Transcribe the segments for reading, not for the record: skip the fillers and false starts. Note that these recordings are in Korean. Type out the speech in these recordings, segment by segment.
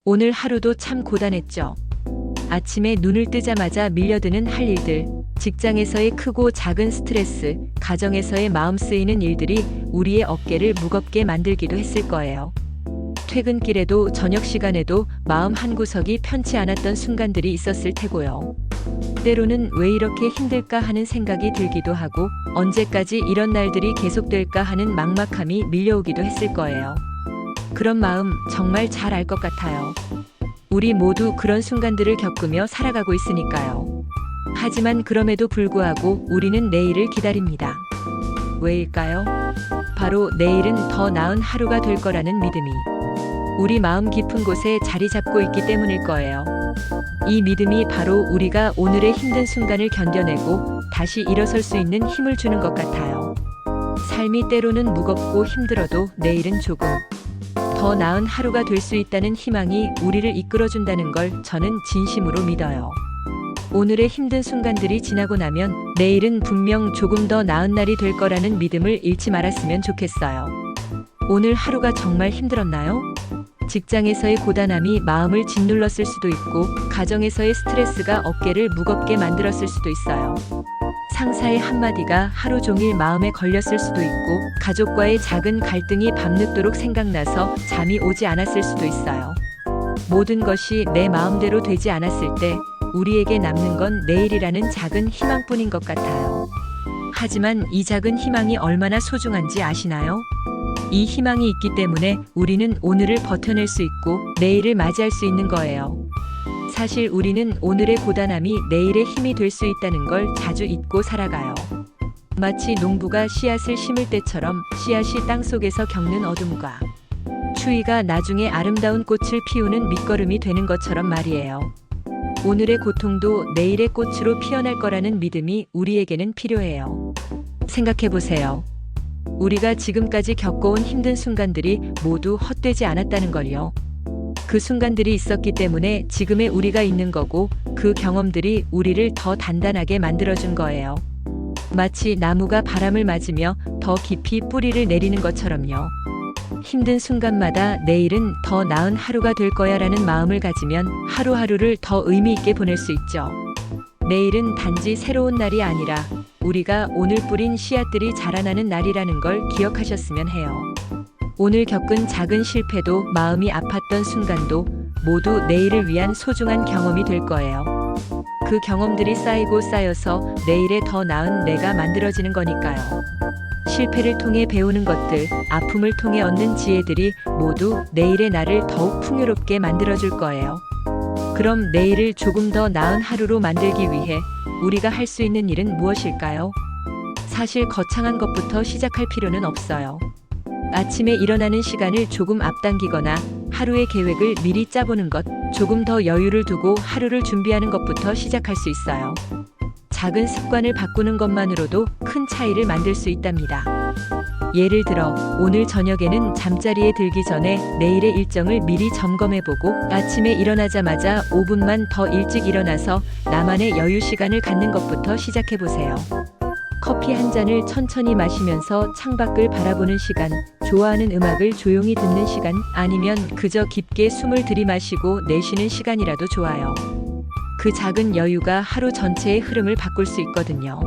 오늘 하루도 참 고단했죠. 아침에 눈을 뜨자마자 밀려드는 할 일들, 직장에서의 크고 작은 스트레스, 가정에서의 마음 쓰이는 일들이 우리의 어깨를 무겁게 만들기도 했을 거예요. 퇴근길에도 저녁 시간에도 마음 한구석이 편치 않았던 순간들이 있었을 테고요. 때로는 왜 이렇게 힘들까 하는 생각이 들기도 하고 언제까지 이런 날들이 계속될까 하는 막막함이 밀려오기도 했을 거예요. 그런 마음 정말 잘 알 것 같아요. 우리 모두 그런 순간들을 겪으며 살아가고 있으니까요. 하지만 그럼에도 불구하고 우리는 내일을 기다립니다. 왜일까요? 바로 내일은 더 나은 하루가 될 거라는 믿음이 우리 마음 깊은 곳에 자리 잡고 있기 때문일 거예요. 이 믿음이 바로 우리가 오늘의 힘든 순간을 견뎌내고 다시 일어설 수 있는 힘을 주는 것 같아요. 삶이 때로는 무겁고 힘들어도 내일은 조금 더 나은 하루가 될 수 있다는 희망이 우리를 이끌어준다는 걸 저는 진심으로 믿어요. 오늘의 힘든 순간들이 지나고 나면 내일은 분명 조금 더 나은 날이 될 거라는 믿음을 잃지 말았으면 좋겠어요. 오늘 하루가 정말 힘들었나요? 직장에서의 고단함이 마음을 짓눌렀을 수도 있고 가정에서의 스트레스가 어깨를 무겁게 만들었을 수도 있어요. 상사의 한마디가 하루 종일 마음에 걸렸을 수도 있고 가족과의 작은 갈등이 밤늦도록 생각나서 잠이 오지 않았을 수도 있어요. 모든 것이 내 마음대로 되지 않았을 때 우리에게 남는 건 내일이라는 작은 희망뿐인 것 같아요. 하지만 이 작은 희망이 얼마나 소중한지 아시나요? 이 희망이 있기 때문에 우리는 오늘을 버텨낼 수 있고 내일을 맞이할 수 있는 거예요. 사실 우리는 오늘의 고단함이 내일의 힘이 될 수 있다는 걸 자주 잊고 살아가요. 마치 농부가 씨앗을 심을 때처럼 씨앗이 땅속에서 겪는 어둠과 추위가 나중에 아름다운 꽃을 피우는 밑거름이 되는 것처럼 말이에요. 오늘의 고통도 내일의 꽃으로 피어날 거라는 믿음이 우리에게는 필요해요. 생각해보세요. 우리가 지금까지 겪어온 힘든 순간들이 모두 헛되지 않았다는 걸요. 그 순간들이 있었기 때문에 지금의 우리가 있는 거고 그 경험들이 우리를 더 단단하게 만들어준 거예요. 마치 나무가 바람을 맞으며 더 깊이 뿌리를 내리는 것처럼요. 힘든 순간마다 내일은 더 나은 하루가 될 거야 라는 마음을 가지면 하루하루를 더 의미 있게 보낼 수 있죠. 내일은 단지 새로운 날이 아니라 우리가 오늘 뿌린 씨앗들이 자라나는 날이라는 걸 기억하셨으면 해요. 오늘 겪은 작은 실패도 마음이 아팠던 순간도 모두 내일을 위한 소중한 경험이 될 거예요. 그 경험들이 쌓이고 쌓여서 내일의 더 나은 내가 만들어지는 거니까요. 실패를 통해 배우는 것들, 아픔을 통해 얻는 지혜들이 모두 내일의 나를 더욱 풍요롭게 만들어줄 거예요. 그럼 내일을 조금 더 나은 하루로 만들기 위해 우리가 할 수 있는 일은 무엇일까요? 사실 거창한 것부터 시작할 필요는 없어요. 아침에 일어나는 시간을 조금 앞당기거나 하루의 계획을 미리 짜보는 것, 조금 더 여유를 두고 하루를 준비하는 것부터 시작할 수 있어요. 작은 습관을 바꾸는 것만으로도 큰 차이를 만들 수 있답니다. 예를 들어 오늘 저녁에는 잠자리에 들기 전에 내일의 일정을 미리 점검해보고 아침에 일어나자마자 5분만 더 일찍 일어나서 나만의 여유 시간을 갖는 것부터 시작해보세요. 커피 한 잔을 천천히 마시면서 창밖을 바라보는 시간, 좋아하는 음악을 조용히 듣는 시간, 아니면 그저 깊게 숨을 들이마시고 내쉬는 시간이라도 좋아요. 그 작은 여유가 하루 전체의 흐름을 바꿀 수 있거든요.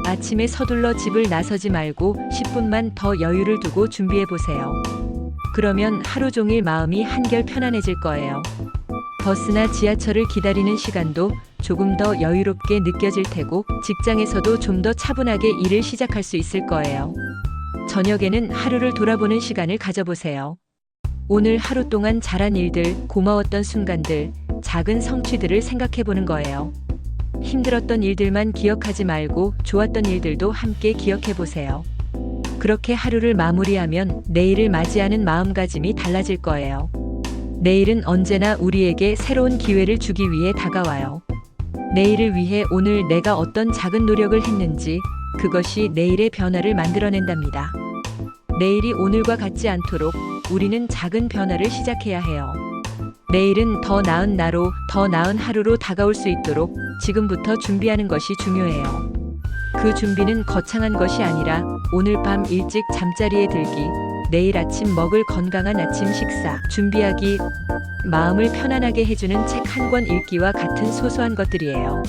아침에 서둘러 집을 나서지 말고 10분만 더 여유를 두고 준비해보세요. 그러면 하루 종일 마음이 한결 편안해질 거예요. 버스나 지하철을 기다리는 시간도 조금 더 여유롭게 느껴질 테고 직장에서도 좀 더 차분하게 일을 시작할 수 있을 거예요. 저녁에는 하루를 돌아보는 시간을 가져보세요. 오늘 하루 동안 잘한 일들, 고마웠던 순간들, 작은 성취들을 생각해보는 거예요. 힘들었던 일들만 기억하지 말고 좋았던 일들도 함께 기억해보세요. 그렇게 하루를 마무리하면 내일을 맞이하는 마음가짐이 달라질 거예요. 내일은 언제나 우리에게 새로운 기회를 주기 위해 다가와요. 내일을 위해 오늘 내가 어떤 작은 노력을 했는지 그것이 내일의 변화를 만들어낸답니다. 내일이 오늘과 같지 않도록 우리는 작은 변화를 시작해야 해요. 내일은 더 나은 나로, 더 나은 하루로 다가올 수 있도록 지금부터 준비하는 것이 중요해요. 그 준비는 거창한 것이 아니라 오늘 밤 일찍 잠자리에 들기, 내일 아침 먹을 건강한 아침 식사 준비하기, 마음을 편안하게 해주는 책 한 권 읽기와 같은 소소한 것들이에요.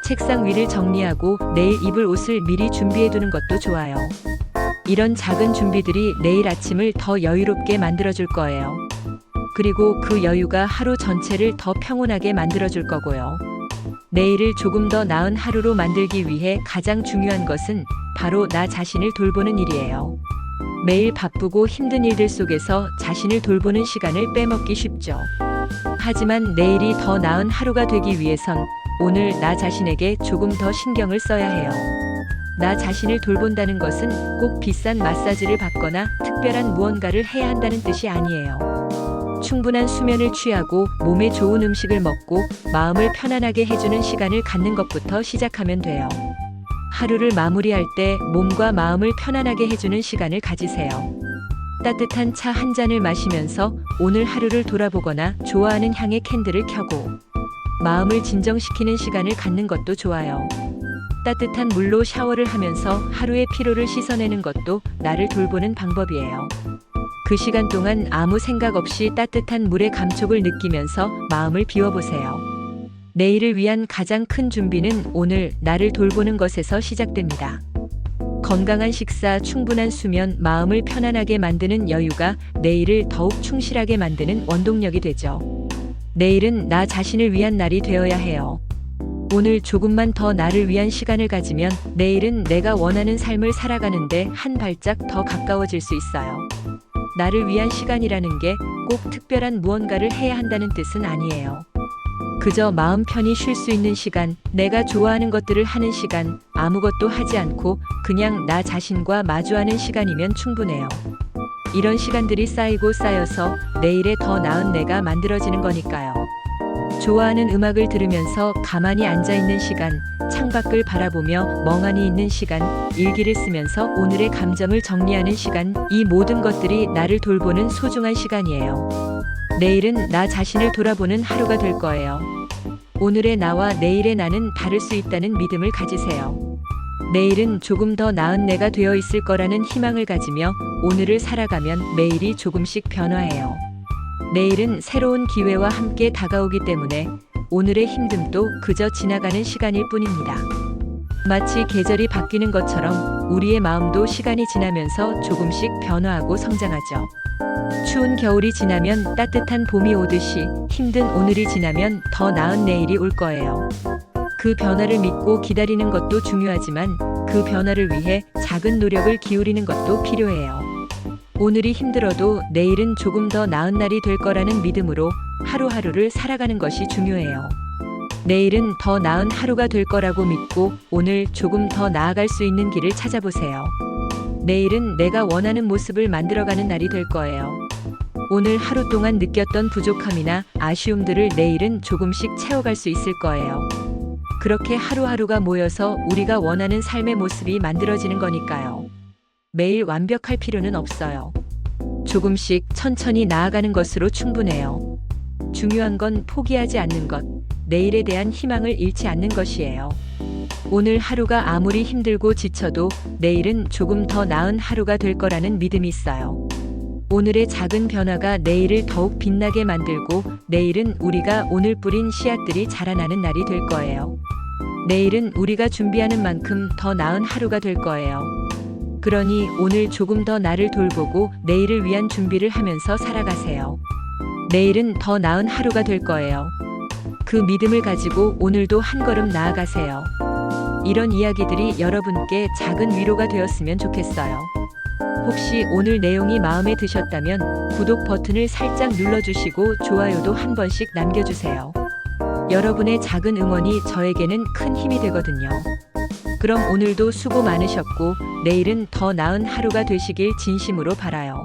책상 위를 정리하고 내일 입을 옷을 미리 준비해두는 것도 좋아요. 이런 작은 준비들이 내일 아침을 더 여유롭게 만들어줄 거예요. 그리고 그 여유가 하루 전체를 더 평온하게 만들어줄 거고요. 내일을 조금 더 나은 하루로 만들기 위해 가장 중요한 것은 바로 나 자신을 돌보는 일이에요. 매일 바쁘고 힘든 일들 속에서 자신을 돌보는 시간을 빼먹기 쉽죠. 하지만 내일이 더 나은 하루가 되기 위해선 오늘 나 자신에게 조금 더 신경을 써야 해요. 나 자신을 돌본다는 것은 꼭 비싼 마사지를 받거나 특별한 무언가를 해야 한다는 뜻이 아니에요. 충분한 수면을 취하고 몸에 좋은 음식을 먹고 마음을 편안하게 해주는 시간을 갖는 것부터 시작하면 돼요. 하루를 마무리할 때 몸과 마음을 편안하게 해주는 시간을 가지세요. 따뜻한 차 한 잔을 마시면서 오늘 하루를 돌아보거나 좋아하는 향의 캔들을 켜고 마음을 진정시키는 시간을 갖는 것도 좋아요. 따뜻한 물로 샤워를 하면서 하루의 피로를 씻어내는 것도 나를 돌보는 방법이에요. 그 시간 동안 아무 생각 없이 따뜻한 물의 감촉을 느끼면서 마음을 비워보세요. 내일을 위한 가장 큰 준비는 오늘 나를 돌보는 것에서 시작됩니다. 건강한 식사, 충분한 수면, 마음을 편안하게 만드는 여유가 내일을 더욱 충실하게 만드는 원동력이 되죠. 내일은 나 자신을 위한 날이 되어야 해요. 오늘 조금만 더 나를 위한 시간을 가지면 내일은 내가 원하는 삶을 살아가는데 한 발짝 더 가까워질 수 있어요. 나를 위한 시간이라는 게 꼭 특별한 무언가를 해야 한다는 뜻은 아니에요. 그저 마음 편히 쉴 수 있는 시간, 내가 좋아하는 것들을 하는 시간, 아무것도 하지 않고 그냥 나 자신과 마주하는 시간이면 충분해요. 이런 시간들이 쌓이고 쌓여서 내일의 더 나은 내가 만들어지는 거니까요. 좋아하는 음악을 들으면서 가만히 앉아있는 시간, 창밖을 바라보며 멍하니 있는 시간, 일기를 쓰면서 오늘의 감정을 정리하는 시간, 이 모든 것들이 나를 돌보는 소중한 시간이에요. 내일은 나 자신을 돌아보는 하루가 될 거예요. 오늘의 나와 내일의 나는 다를 수 있다는 믿음을 가지세요. 내일은 조금 더 나은 내가 되어 있을 거라는 희망을 가지며 오늘을 살아가면 매일이 조금씩 변화해요. 내일은 새로운 기회와 함께 다가오기 때문에 오늘의 힘듦도 그저 지나가는 시간일 뿐입니다. 마치 계절이 바뀌는 것처럼 우리의 마음도 시간이 지나면서 조금씩 변화하고 성장하죠. 추운 겨울이 지나면 따뜻한 봄이 오듯이 힘든 오늘이 지나면 더 나은 내일이 올 거예요. 그 변화를 믿고 기다리는 것도 중요하지만 그 변화를 위해 작은 노력을 기울이는 것도 필요해요. 오늘이 힘들어도 내일은 조금 더 나은 날이 될 거라는 믿음으로 하루하루를 살아가는 것이 중요해요. 내일은 더 나은 하루가 될 거라고 믿고 오늘 조금 더 나아갈 수 있는 길을 찾아보세요. 내일은 내가 원하는 모습을 만들어가는 날이 될 거예요. 오늘 하루 동안 느꼈던 부족함이나 아쉬움들을 내일은 조금씩 채워갈 수 있을 거예요. 그렇게 하루하루가 모여서 우리가 원하는 삶의 모습이 만들어지는 거니까요. 매일 완벽할 필요는 없어요. 조금씩 천천히 나아가는 것으로 충분해요. 중요한 건 포기하지 않는 것, 내일에 대한 희망을 잃지 않는 것이에요. 오늘 하루가 아무리 힘들고 지쳐도 내일은 조금 더 나은 하루가 될 거라는 믿음이 있어요. 오늘의 작은 변화가 내일을 더욱 빛나게 만들고 내일은 우리가 오늘 뿌린 씨앗들이 자라나는 날이 될 거예요. 내일은 우리가 준비하는 만큼 더 나은 하루가 될 거예요. 그러니 오늘 조금 더 나를 돌보고 내일을 위한 준비를 하면서 살아가세요. 내일은 더 나은 하루가 될 거예요. 그 믿음을 가지고 오늘도 한 걸음 나아가세요. 이런 이야기들이 여러분께 작은 위로가 되었으면 좋겠어요. 혹시 오늘 내용이 마음에 드셨다면 구독 버튼을 살짝 눌러주시고 좋아요도 한 번씩 남겨주세요. 여러분의 작은 응원이 저에게는 큰 힘이 되거든요. 그럼 오늘도 수고 많으셨고 내일은 더 나은 하루가 되시길 진심으로 바라요.